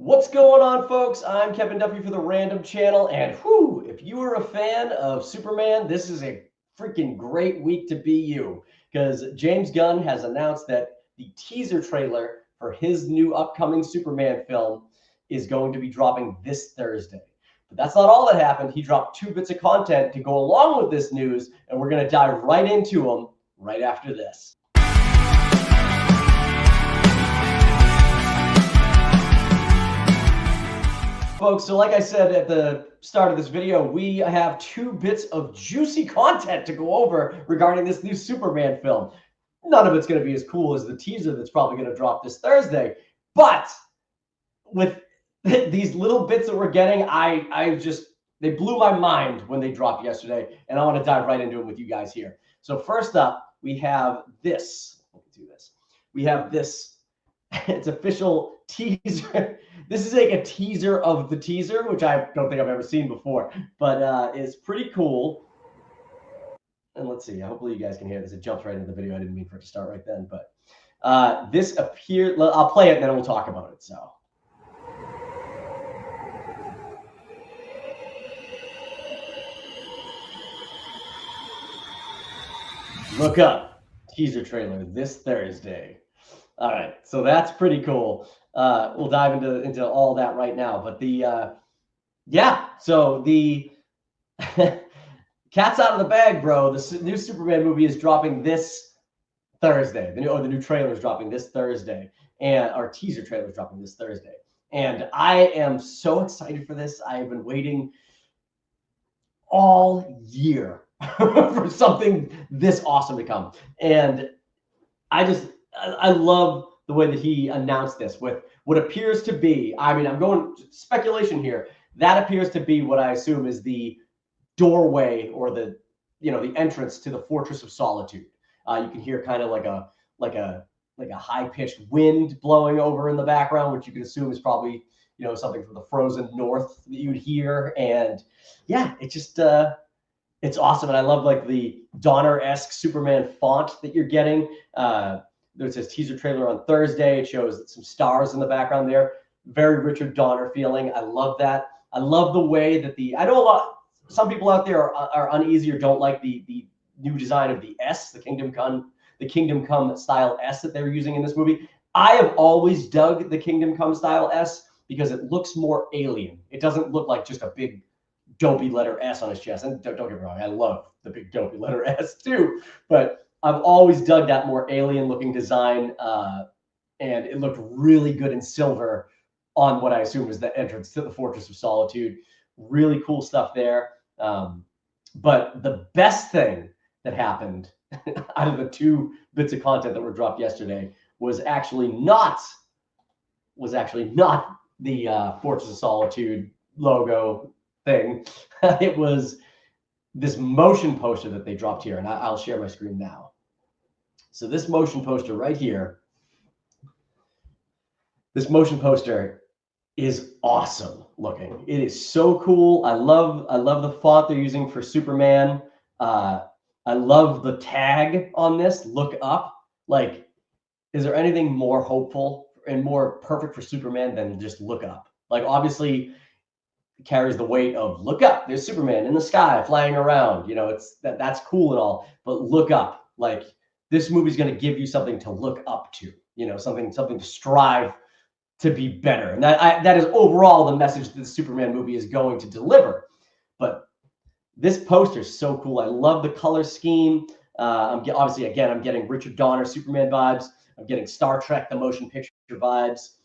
What's going on, folks? I'm Kevin Duffy for the Random Channel, and whew, if you are a fan of Superman, this is a freaking great week to be you, because James Gunn has announced that the teaser trailer for his new upcoming Superman film is going to be dropping this Thursday. But that's not all that happened. He dropped 2 bits of content to go along with this news, and we're going to dive right into them right after this. Folks, so like I said at the start of this video, we have 2 bits of juicy content to go over regarding this new Superman film. None of it's going to be as cool as the teaser that's probably going to drop this Thursday. But with these little bits that we're getting, they blew my mind when they dropped yesterday, and I want to dive right into them with you guys here. So first up, we have this. Let's do this. We have this. It's official teaser. This is like a teaser of the teaser, which I don't think I've ever seen before, but it's pretty cool. And let's see. Hopefully you guys can hear this. It jumps right into the video. I didn't mean for it to start right then, but this appears. I'll play it and then we'll talk about it. So. Look up teaser trailer this Thursday. All right, so that's pretty cool. We'll dive into all that right now, but so the cat's out of the bag, bro. The new Superman movie is dropping this Thursday. The new trailer is dropping this Thursday, and our teaser trailer is dropping this Thursday. And I am so excited for this. I have been waiting all year for something this awesome to come, and I love the way that he announced this with what appears to be, I'm going speculation here, that appears to be what I assume is the doorway or the entrance to the Fortress of Solitude. You can hear kind of like a high-pitched wind blowing over in the background, which you can assume is probably something from the frozen north that you'd hear. And yeah, it just it's awesome. And I love like the Donner-esque Superman font that you're getting. It says teaser trailer on Thursday. It shows some stars in the background there. Very Richard Donner feeling. I love that. I love the way that some people out there are uneasy or don't like the new design of the S, the Kingdom Come style S that they were using in this movie. I have always dug the Kingdom Come style S because it looks more alien. It doesn't look like just a big dopey letter S on his chest. And don't get me wrong, I love the big dopey letter S too, but I've always dug that more alien looking design, and it looked really good in silver on what I assume is the entrance to the Fortress of Solitude. Really cool stuff there. But the best thing that happened out of the 2 bits of content that were dropped yesterday was actually not the Fortress of Solitude logo thing. It was this motion poster that they dropped here, and I'll share my screen now. So this motion poster right here, this motion poster is awesome looking. It is so cool. I love the font they're using for Superman. I love the tag on this, look up. Like, is there anything more hopeful and more perfect for Superman than just look up? Like, obviously it carries the weight of look up, there's Superman in the sky flying around, that's cool and all, but look up. Like, this movie's going to give you something to look up to, something to strive to be better. And that is overall the message that the Superman movie is going to deliver. But this poster is so cool. I love the color scheme. I'm getting Richard Donner Superman vibes. I'm getting Star Trek, the motion picture vibes.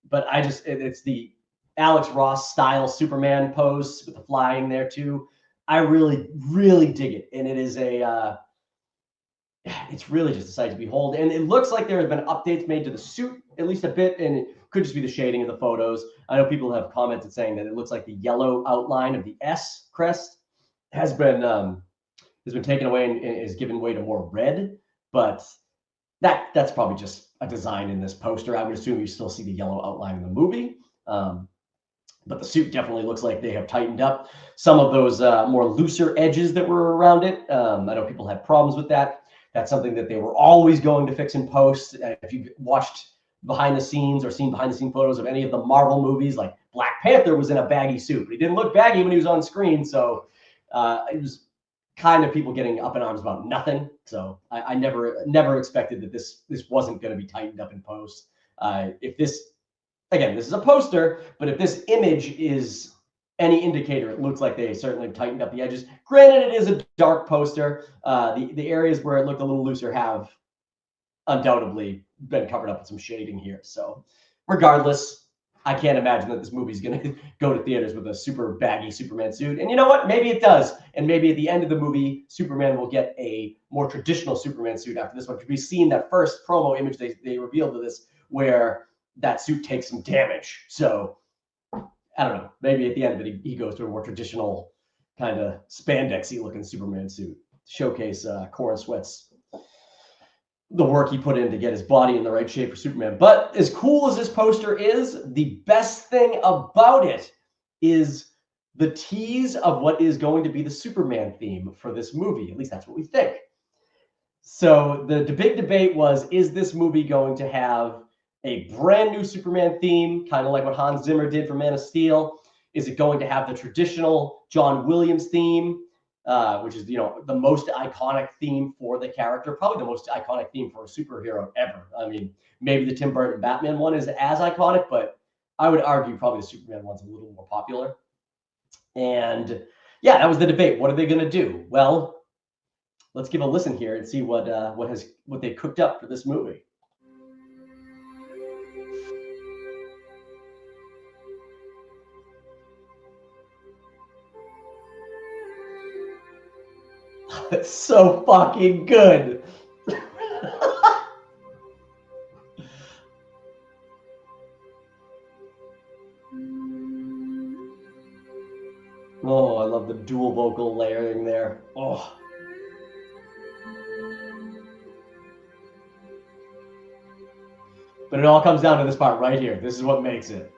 But it's the Alex Ross style Superman pose with the flying there too. I really, really dig it. And it is it's really just a sight to behold. And it looks like there have been updates made to the suit, at least a bit, and it could just be the shading of the photos. I know people have commented saying that it looks like the yellow outline of the S crest has been taken away and is given way to more red, but that's probably just a design in this poster. I would assume you still see the yellow outline in the movie. But the suit definitely looks like they have tightened up some of those more looser edges that were around it. I know people had problems with that. That's something that they were always going to fix in post. If you've watched behind the scenes or seen behind the scene photos of any of the Marvel movies, like Black Panther was in a baggy suit, but he didn't look baggy when he was on screen. So it was kind of people getting up in arms about nothing. So I never expected that this wasn't going to be tightened up in post. If this, again, this is a poster, but if this image is any indicator, it looks like they certainly tightened up the edges. Granted, it is a dark poster. The areas where it looked a little looser have undoubtedly been covered up with some shading here. So regardless, I can't imagine that this movie's going to go to theaters with a super baggy Superman suit. And you know what? Maybe it does. And maybe at the end of the movie, Superman will get a more traditional Superman suit after this one. Because we've seen that first promo image they revealed to this where that suit takes some damage. So I don't know. Maybe at the end of it, he goes to a more traditional kind of spandexy looking Superman suit. Showcase Corin Sweat's the work he put in to get his body in the right shape for Superman. But as cool as this poster is, the best thing about it is the tease of what is going to be the Superman theme for this movie. At least that's what we think. So the big debate was, is this movie going to have a brand new Superman theme, kind of like what Hans Zimmer did for Man of Steel? Is it going to have the traditional John Williams theme? Which is, the most iconic theme for the character, probably the most iconic theme for a superhero ever. I mean, maybe the Tim Burton Batman one is as iconic, but I would argue probably the Superman one's a little more popular. And yeah, that was the debate. What are they going to do? Well, let's give a listen here and see what they cooked up for this movie. It's so fucking good. Oh, I love the dual vocal layering there. Oh. But it all comes down to this part right here. This is what makes it.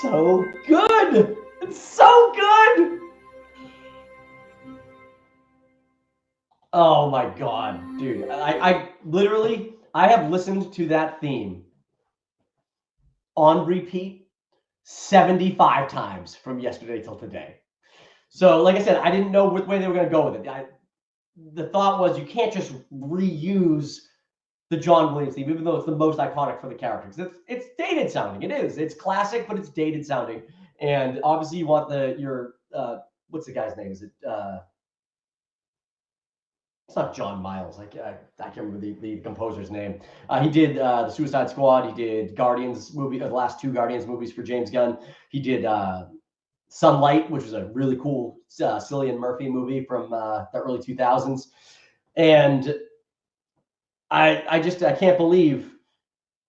So good. It's so good. Oh my God, dude. I literally, I have listened to that theme on repeat 75 times from yesterday till today. So like I said, I didn't know which way they were going to go with it. The thought was you can't just reuse the John Williams theme, even though it's the most iconic for the characters. It's dated sounding. It is. It's classic, but it's dated sounding. And obviously, you want your what's the guy's name? Is it? It's not John Miles. I can't remember the composer's name. He did the Suicide Squad. He did Guardians movie, the last two Guardians movies for James Gunn. He did Sunlight, which was a really cool Cillian Murphy movie from the early 2000s. And I can't believe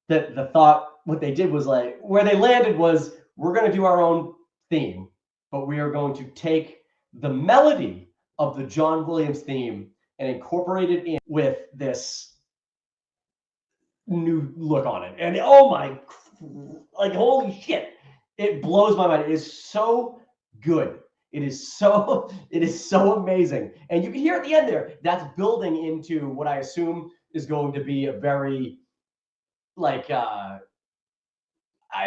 that the thought, what they did was like, where they landed was, we're going to do our own theme, but we are going to take the melody of the John Williams theme and incorporate it in with this new look on it. And oh my, like, holy shit, it blows my mind. It is so good. It is so amazing. And you can hear at the end there, that's building into what I assume is going to be a very, like, I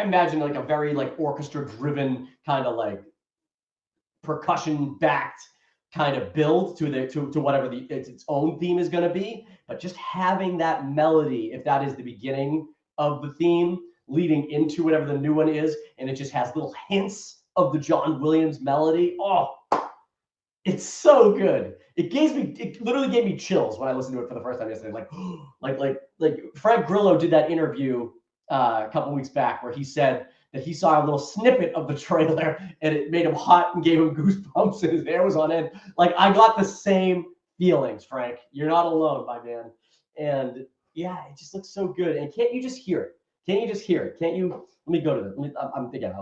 imagine like a very like orchestra driven kind of like percussion backed kind of build to whatever its own theme is going to be. But just having that melody, if that is the beginning of the theme, leading into whatever the new one is, and it just has little hints of the John Williams melody. Oh, it's so good. It literally gave me chills when I listened to it for the first time yesterday. Like Frank Grillo did that interview a couple weeks back where he said that he saw a little snippet of the trailer and it made him hot and gave him goosebumps and his hair was on end. Like, I got the same feelings, Frank. You're not alone, my man. And yeah, it just looks so good. And can't you just hear it? Can't you just hear it? Can't you? Let me go to this. I'm thinking.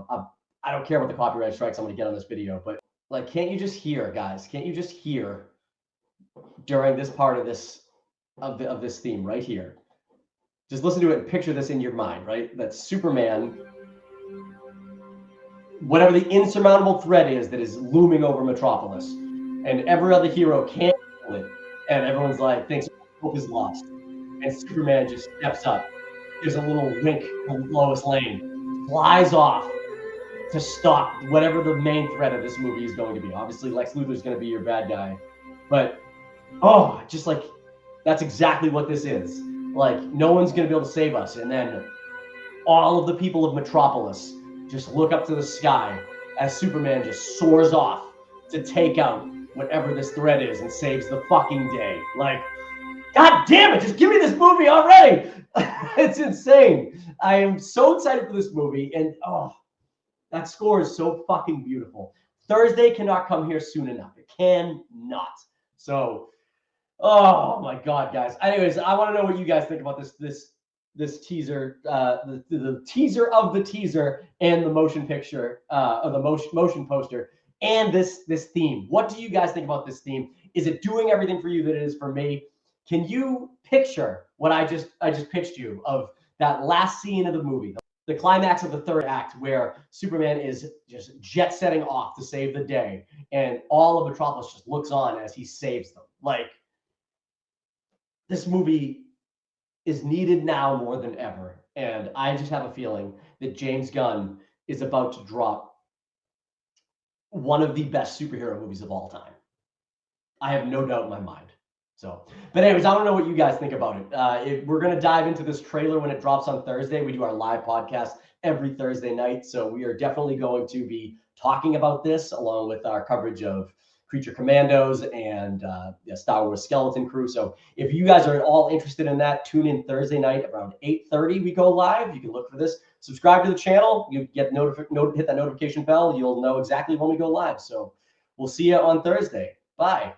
I don't care what the copyright strikes I'm going to get on this video, but like, can't you just hear, guys? Can't you just hear during this part of this theme right here? just listen to it and picture this in your mind, right? That Superman, whatever the insurmountable threat is that is looming over Metropolis, and every other hero can't handle it, and everyone's like, thinks hope is lost, and Superman just steps up, gives a little wink to Lois Lane, flies off to stop whatever the main threat of this movie is going to be. Obviously, Lex Luthor is going to be your bad guy, but just like that's exactly what this is. Like, no one's going to be able to save us, and then all of the people of Metropolis just look up to the sky as Superman just soars off to take out whatever this threat is and saves the fucking day. Like, God damn it, just give me this movie already. It's insane. I am so excited for this movie, and that score is so fucking beautiful. Thursday cannot come here soon enough. It cannot. So, oh my God, guys. Anyways, I want to know what you guys think about this teaser, the teaser of the teaser and the motion picture, or the motion poster, and this theme. What do you guys think about this theme? Is it doing everything for you that it is for me? Can you picture what I just pitched you of that last scene of the movie, the climax of the third act, where Superman is just jet setting off to save the day, and all of Metropolis just looks on as he saves them? Like, this movie is needed now more than ever. And I just have a feeling that James Gunn is about to drop one of the best superhero movies of all time. I have no doubt in my mind. So, but anyways, I want to know what you guys think about it. We're going to dive into this trailer when it drops on Thursday. We do our live podcast every Thursday night. So we are definitely going to be talking about this along with our coverage of Creature Commandos and Star Wars Skeleton Crew. So if you guys are at all interested in that, tune in Thursday night around 8:30. We go live. You can look for this. Subscribe to the channel. You get hit that notification bell. You'll know exactly when we go live. So we'll see you on Thursday. Bye.